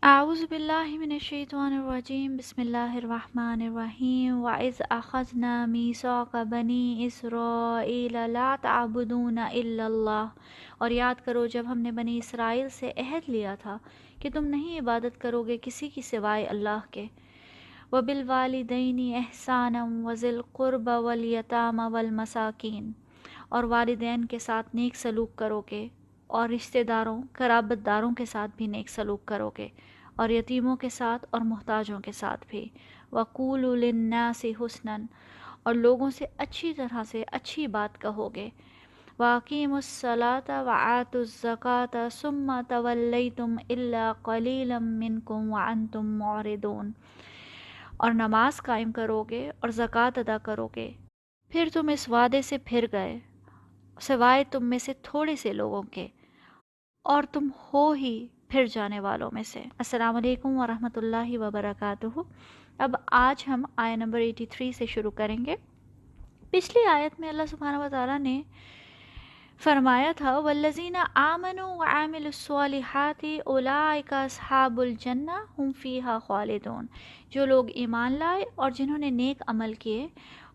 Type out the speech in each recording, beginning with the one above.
اعوذ باللہ من الشیطان الرجیم بسم اللہ الرحمن الرحیم وَإِذْ أَخَذْنَا مِيثَاقَ بَنِي إِسْرَائِيلَ لَا تَعْبُدُونَ إِلَّا اللَّهَ، اور یاد کرو جب ہم نے بنی اسرائیل سے عہد لیا تھا کہ تم نہیں عبادت کرو گے کسی کی سوائے اللہ کے، وَبِالْوَالِدَيْنِ إِحْسَانًا وَذِي الْقُرْبَى وَالْيَتَامَى وَالْمَسَاكِينِ، اور والدین کے ساتھ نیک سلوک کرو گے، اور رشتہ داروں قرابت داروں کے ساتھ بھی نیک سلوک کرو گے، اور یتیموں کے ساتھ اور محتاجوں کے ساتھ بھی، وَقُولُوا لِلنَّاسِ حُسْنًا، اور لوگوں سے اچھی طرح سے اچھی بات کہو گے، وَأَقِیمُوا الصَّلَاةَ وَآتُوا الزَّکَاةَ ثُمَّ تَوَلَّیْتُمْ إِلَّا قَلِیلًا مِّنکُمْ وَأَنتُم مُّعْرِضُونَ، اور نماز قائم کرو گے اور زکوٰۃ ادا کرو گے، پھر تم اس وعدے سے پھر گئے سوائے تم میں سے تھوڑے سے لوگوں کے، اور تم ہو ہی پھر جانے والوں میں سے۔ السلام علیکم ورحمۃ اللہ وبرکاتہ۔ اب آج ہم آیہ نمبر 83 سے شروع کریں گے۔ پچھلی آیت میں اللہ سبحانہ وتعالیٰ نے فرمایا تھا والذین آمنوا وعملوا الصالحات اولئک اصحاب الجنہ هم فیہا خالدون، جو لوگ ایمان لائے اور جنہوں نے نیک عمل کیے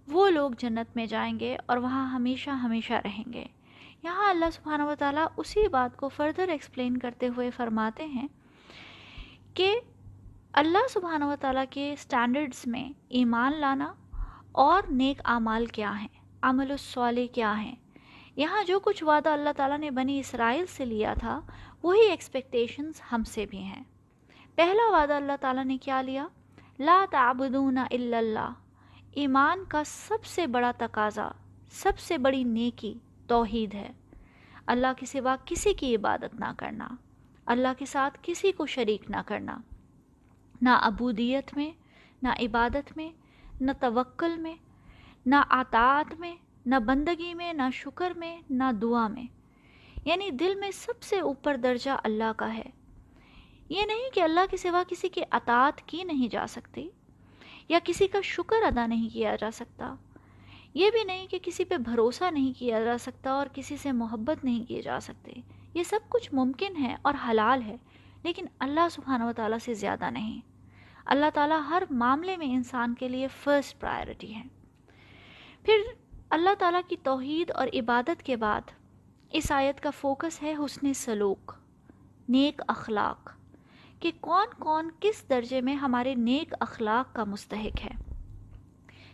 وہ لوگ جنت میں جائیں گے اور وہاں ہمیشہ ہمیشہ رہیں گے۔ یہاں اللہ سبحانہ وتعالیٰ اسی بات کو فردر ایکسپلین کرتے ہوئے فرماتے ہیں کہ اللہ سبحانہ وتعالیٰ کے سٹینڈرڈز میں ایمان لانا اور نیک اعمال کیا ہیں، عمل الصالح کیا ہیں۔ یہاں جو کچھ وعدہ اللہ تعالیٰ نے بنی اسرائیل سے لیا تھا وہی ایکسپیکٹیشنز ہم سے بھی ہیں۔ پہلا وعدہ اللہ تعالیٰ نے کیا لیا؟ لا تعبدون الا اللہ، ایمان کا سب سے بڑا تقاضا، سب سے بڑی نیکی توحید ہے، اللہ کے سوا کسی کی عبادت نہ کرنا، اللہ کے ساتھ کسی کو شریک نہ کرنا، نہ عبودیت میں، نہ عبادت میں، نہ توکل میں، نہ اطاعت میں، نہ بندگی میں، نہ شکر میں، نہ دعا میں، یعنی دل میں سب سے اوپر درجہ اللہ کا ہے۔ یہ نہیں کہ اللہ کے سوا کسی کی اطاعت کی نہیں جا سکتی یا کسی کا شکر ادا نہیں کیا جا سکتا، یہ بھی نہیں کہ کسی پہ بھروسہ نہیں کیا جا سکتا اور کسی سے محبت نہیں کی جا سکتے، یہ سب کچھ ممکن ہے اور حلال ہے، لیکن اللہ سبحانہ وتعالیٰ سے زیادہ نہیں۔ اللہ تعالیٰ ہر معاملے میں انسان کے لیے فرسٹ پرائرٹی ہے۔ پھر اللہ تعالیٰ کی توحید اور عبادت کے بعد اس آیت کا فوکس ہے حسن سلوک، نیک اخلاق، کہ کون کون کس درجے میں ہمارے نیک اخلاق کا مستحق ہے۔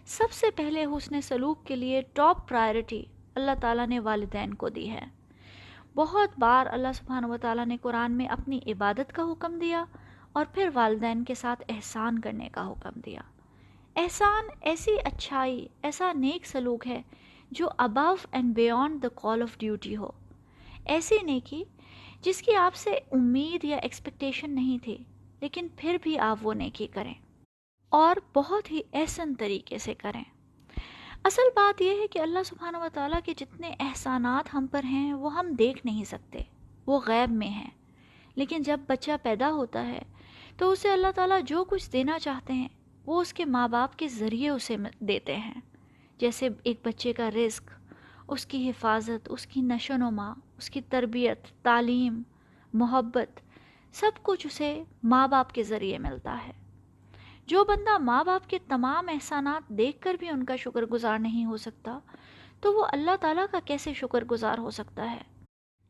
سب سے پہلے حسن سلوک کے لیے ٹاپ پرائرٹی اللہ تعالیٰ نے والدین کو دی ہے۔ بہت بار اللہ سبحانہ وتعالیٰ نے قرآن میں اپنی عبادت کا حکم دیا اور پھر والدین کے ساتھ احسان کرنے کا حکم دیا۔ احسان ایسی اچھائی، ایسا نیک سلوک ہے جو above and beyond the call of duty ہو، ایسی نیکی جس کی آپ سے امید یا ایکسپیکٹیشن نہیں تھی لیکن پھر بھی آپ وہ نیکی کریں اور بہت ہی احسن طریقے سے کریں۔ اصل بات یہ ہے کہ اللہ سبحانہ وتعالیٰ کے جتنے احسانات ہم پر ہیں وہ ہم دیکھ نہیں سکتے، وہ غیب میں ہیں، لیکن جب بچہ پیدا ہوتا ہے تو اسے اللہ تعالیٰ جو کچھ دینا چاہتے ہیں وہ اس کے ماں باپ کے ذریعے اسے دیتے ہیں، جیسے ایک بچے کا رزق، اس کی حفاظت، اس کی نشو و نما، اس کی تربیت، تعلیم، محبت، سب کچھ اسے ماں باپ کے ذریعے ملتا ہے۔ جو بندہ ماں باپ کے تمام احسانات دیکھ کر بھی ان کا شکر گزار نہیں ہو سکتا تو وہ اللہ تعالیٰ کا کیسے شکر گزار ہو سکتا ہے؟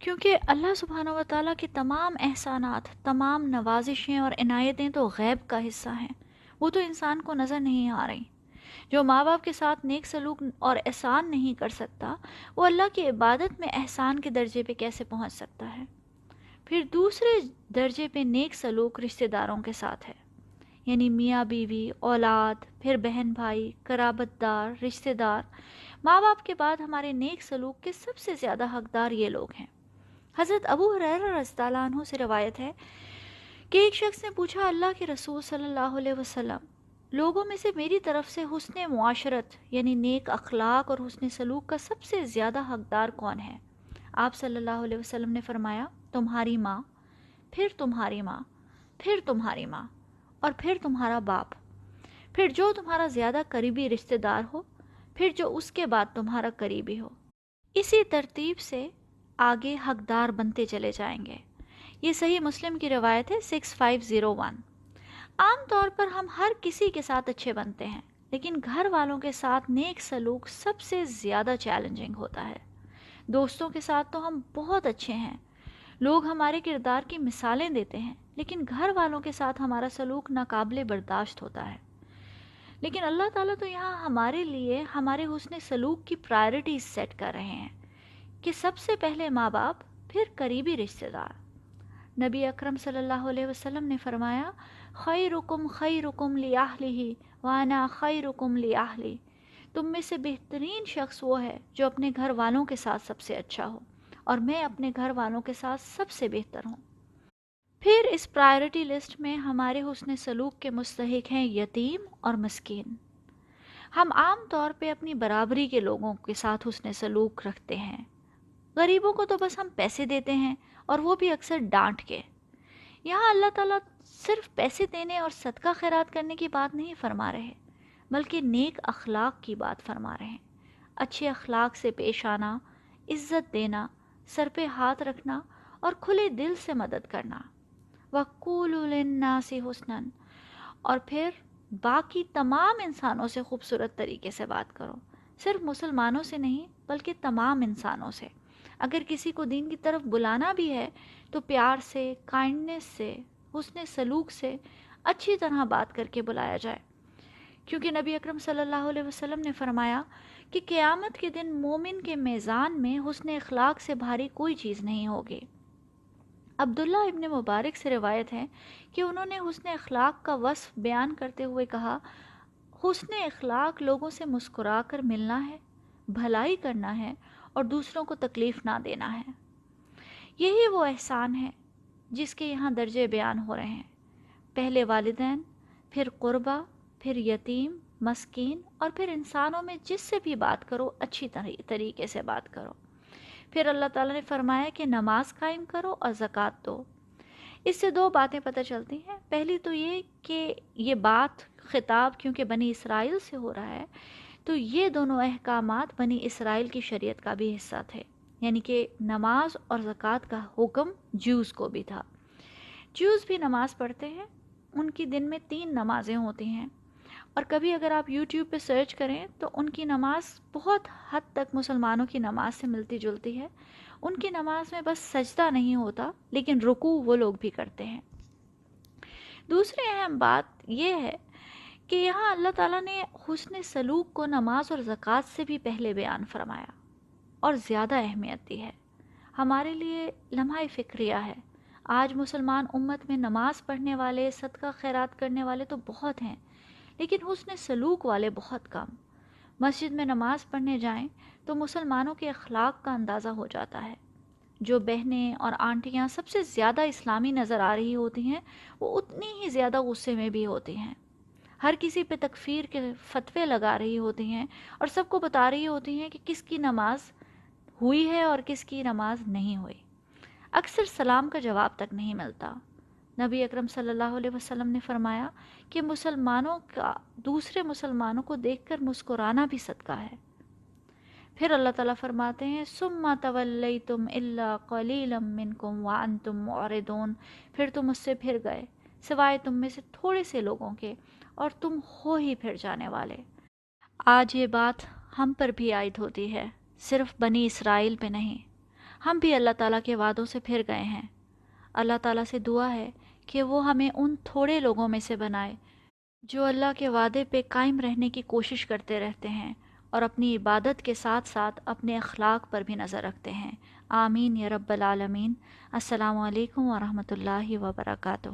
کیونکہ اللہ سبحانہ وتعالیٰ کے تمام احسانات، تمام نوازشیں اور عنایتیں تو غیب کا حصہ ہیں، وہ تو انسان کو نظر نہیں آ رہی۔ جو ماں باپ کے ساتھ نیک سلوک اور احسان نہیں کر سکتا وہ اللہ کی عبادت میں احسان کے درجے پہ کیسے پہنچ سکتا ہے؟ پھر دوسرے درجے پہ نیک سلوک رشتہ داروں کے ساتھ ہے، یعنی میاں بیوی، اولاد، پھر بہن بھائی، قرابت دار، رشتہ دار۔ ماں باپ کے بعد ہمارے نیک سلوک کے سب سے زیادہ حقدار یہ لوگ ہیں۔ حضرت ابو ہریرہ رضی اللہ عنہ سے روایت ہے کہ ایک شخص نے پوچھا اللہ کے رسول صلی اللہ علیہ وسلم، لوگوں میں سے میری طرف سے حسن معاشرت یعنی نیک اخلاق اور حسن سلوک کا سب سے زیادہ حقدار کون ہے؟ آپ صلی اللہ علیہ وسلم نے فرمایا تمہاری ماں، پھر تمہاری ماں، پھر تمہاری ماں، اور پھر تمہارا باپ، پھر جو تمہارا زیادہ قریبی رشتہ دار ہو، پھر جو اس کے بعد تمہارا قریبی ہو۔ اسی ترتیب سے آگے حقدار بنتے چلے جائیں گے۔ یہ صحیح مسلم کی روایت ہے 6501۔ عام طور پر ہم ہر کسی کے ساتھ اچھے بنتے ہیں، لیکن گھر والوں کے ساتھ نیک سلوک سب سے زیادہ چیلنجنگ ہوتا ہے۔ دوستوں کے ساتھ تو ہم بہت اچھے ہیں، لوگ ہمارے کردار کی مثالیں دیتے ہیں، لیکن گھر والوں کے ساتھ ہمارا سلوک ناقابل برداشت ہوتا ہے۔ لیکن اللہ تعالیٰ تو یہاں ہمارے لیے ہمارے حسن سلوک کی پرائرٹیز سیٹ کر رہے ہیں کہ سب سے پہلے ماں باپ، پھر قریبی رشتہ دار۔ نبی اکرم صلی اللہ علیہ وسلم نے فرمایا، خیرکم خیرکم لأہلہ وانا خیرکم لأہلی۔ تم میں سے بہترین شخص وہ ہے جو اپنے گھر والوں کے ساتھ سب سے اچھا ہو، اور میں اپنے گھر والوں کے ساتھ سب سے بہتر ہوں۔ پھر اس پرائرٹی لسٹ میں ہمارے حسن سلوک کے مستحق ہیں یتیم اور مسکین۔ ہم عام طور پہ اپنی برابری کے لوگوں کے ساتھ حسن سلوک رکھتے ہیں، غریبوں کو تو بس ہم پیسے دیتے ہیں، اور وہ بھی اکثر ڈانٹ کے۔ یہاں اللہ تعالیٰ صرف پیسے دینے اور صدقہ خیرات کرنے کی بات نہیں فرما رہے، بلکہ نیک اخلاق کی بات فرما رہے ہیں۔ اچھے اخلاق سے پیش آنا، عزت دینا، سر پہ ہاتھ رکھنا اور کھلے دل سے مدد کرنا۔ وَقُولُوا لِلنَّاسِ حُسْنًا، اور پھر باقی تمام انسانوں سے خوبصورت طریقے سے بات کرو، صرف مسلمانوں سے نہیں بلکہ تمام انسانوں سے۔ اگر کسی کو دین کی طرف بلانا بھی ہے تو پیار سے، کائنڈنس سے، حسن سلوک سے اچھی طرح بات کر کے بلایا جائے، کیونکہ نبی اکرم صلی اللہ علیہ وسلم نے فرمایا کہ قیامت کے دن مومن کے میزان میں حسن اخلاق سے بھاری کوئی چیز نہیں ہوگی۔ عبداللہ ابن مبارک سے روایت ہے کہ انہوں نے حسن اخلاق کا وصف بیان کرتے ہوئے کہا، حسن اخلاق لوگوں سے مسکرا کر ملنا ہے، بھلائی کرنا ہے اور دوسروں کو تکلیف نہ دینا ہے۔ یہی وہ احسان ہے جس کے یہاں درجے بیان ہو رہے ہیں، پہلے والدین، پھر قربا، پھر یتیم، مسکین، اور پھر انسانوں میں جس سے بھی بات کرو اچھی طریقے سے بات کرو۔ پھر اللہ تعالیٰ نے فرمایا کہ نماز قائم کرو اور زکوٰۃ دو۔ اس سے دو باتیں پتہ چلتی ہیں۔ پہلی تو یہ کہ یہ بات، خطاب کیونکہ بنی اسرائیل سے ہو رہا ہے، تو یہ دونوں احکامات بنی اسرائیل کی شریعت کا بھی حصہ تھے، یعنی کہ نماز اور زکوٰۃ کا حکم جوز کو بھی تھا۔ جوز بھی نماز پڑھتے ہیں، ان کی دن میں 3 نمازیں ہوتی ہیں، اور کبھی اگر آپ یوٹیوب پہ سرچ کریں تو ان کی نماز بہت حد تک مسلمانوں کی نماز سے ملتی جلتی ہے۔ ان کی نماز میں بس سجدہ نہیں ہوتا، لیکن رکوع وہ لوگ بھی کرتے ہیں۔ دوسری اہم بات یہ ہے کہ یہاں اللہ تعالیٰ نے حسن سلوک کو نماز اور زکوٰۃ سے بھی پہلے بیان فرمایا اور زیادہ اہمیت دی ہے۔ ہمارے لیے لمحہ فکریہ ہے، آج مسلمان امت میں نماز پڑھنے والے، صدقہ خیرات کرنے والے تو بہت ہیں، لیکن حسن سلوک والے بہت کم۔ مسجد میں نماز پڑھنے جائیں تو مسلمانوں کے اخلاق کا اندازہ ہو جاتا ہے۔ جو بہنیں اور آنٹیاں سب سے زیادہ اسلامی نظر آ رہی ہوتی ہیں، وہ اتنی ہی زیادہ غصے میں بھی ہوتی ہیں، ہر کسی پہ تکفیر کے فتوے لگا رہی ہوتی ہیں، اور سب کو بتا رہی ہوتی ہیں کہ کس کی نماز ہوئی ہے اور کس کی نماز نہیں ہوئی۔ اکثر سلام کا جواب تک نہیں ملتا۔ نبی اکرم صلی اللہ علیہ وسلم نے فرمایا کہ مسلمانوں کا دوسرے مسلمانوں کو دیکھ کر مسکرانا بھی صدقہ ہے۔ پھر اللہ تعالیٰ فرماتے ہیں، ثم تولیتم الا قلیلا منکم وانتم معرضون، پھر تم اس سے پھر گئے سوائے تم میں سے تھوڑے سے لوگوں کے، اور تم ہو ہی پھر جانے والے۔ آج یہ بات ہم پر بھی عائد ہوتی ہے، صرف بنی اسرائیل پہ نہیں۔ ہم بھی اللہ تعالیٰ کے وعدوں سے پھر گئے ہیں۔ اللہ تعالیٰ سے دعا ہے کہ وہ ہمیں ان تھوڑے لوگوں میں سے بنائے جو اللہ کے وعدے پہ قائم رہنے کی کوشش کرتے رہتے ہیں اور اپنی عبادت کے ساتھ ساتھ اپنے اخلاق پر بھی نظر رکھتے ہیں۔ آمین یا رب العالمین۔ السلام علیکم ورحمۃ اللہ وبرکاتہ۔